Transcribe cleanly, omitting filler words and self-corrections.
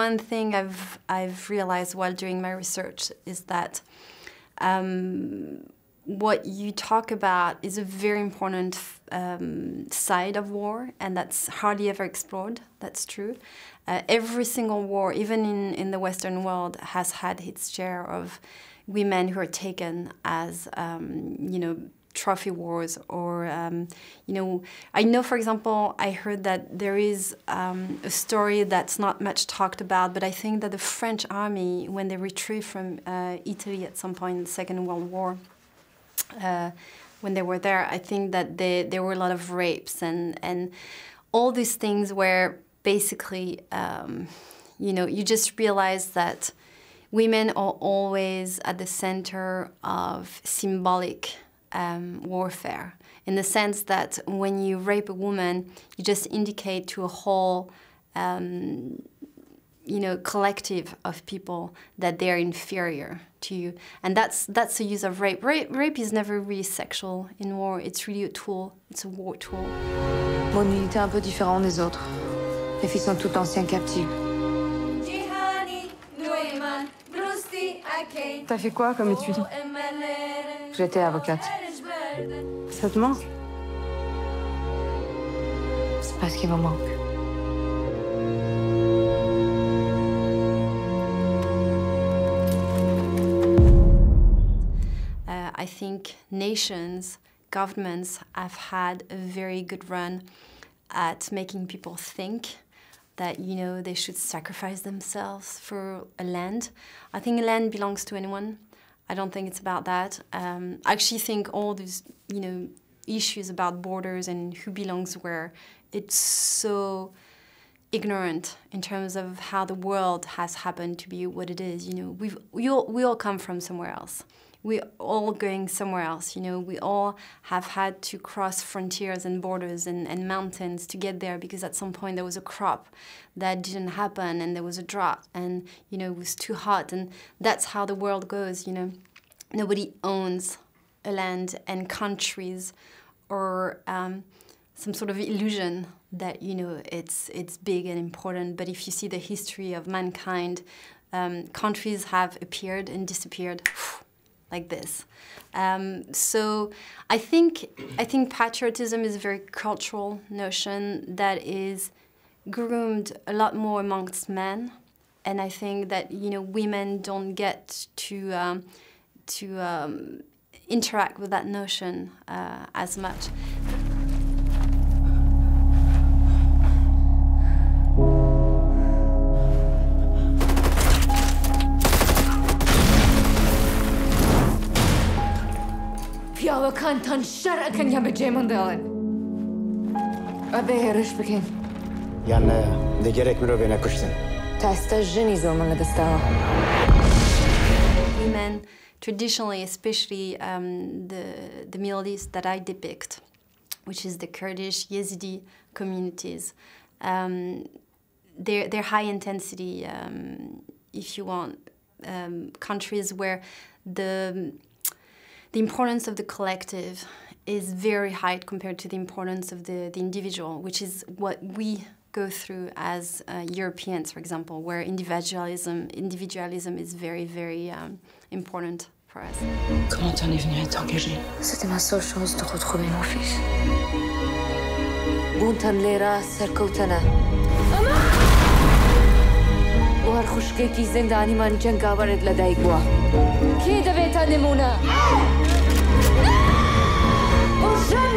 one thing I've realized while doing my research is that what you talk about is a very important side of war, and that's hardly ever explored. That's true. Every single war, even in the Western world, has had its share of women who are taken as, trophy wars, or, I know, for example, I heard that there is a story that's not much talked about, but I think that the French army, when they retrieved from Italy at some point in the Second World War, when they were there, I think that there were a lot of rapes and all these things where basically, you just realize that women are always at the center of symbolic warfare, in the sense that when you rape a woman, you just indicate to a whole collective of people that they're inferior to you. And that's the use of rape. Rape is never really sexual in war. It's really a tool. It's a war tool. Mon unité est un peu différente des autres. Les filles sont toutes anciennes captives. T'as fait quoi comme étude? J'étais avocate. Ça te manque? C'est pas ce qui me manque. I think nations, governments have had a very good run at making people think that, they should sacrifice themselves for a land. I think a land belongs to anyone. I don't think it's about that. I actually think all these, issues about borders and who belongs where, it's so ignorant in terms of how the world has happened to be what it is. We all come from somewhere else. We're all going somewhere else, We all have had to cross frontiers and borders and mountains to get there, because at some point there was a crop that didn't happen and there was a drought and, it was too hot. And that's how the world goes, Nobody owns a land, and countries or some sort of illusion that, it's big and important. But if you see the history of mankind, countries have appeared and disappeared like this. So I think patriotism is a very cultural notion that is groomed a lot more amongst men, and I think that women don't get to interact with that notion as much. Fiala kantan shara kan yabe Jemandelen. Abe herish bekin. Janne, det gerek mir över kusten. Testa jeni zoman the star. Women, traditionally, especially the Middle East that I depict, which is the Kurdish Yazidi communities, they're high intensity, if you want, countries where the importance of the collective is very high compared to the importance of the individual, which is what we go through as Europeans, for example, where individualism is very, very important for us. Comment t'en es venue à t'engager? C'était ma seule chance de retrouver mon fils. Buntan lera serkotana. وهر خشكي کی زندانی من جنگاورد لدایگوا کی دویتا نمونه بوشن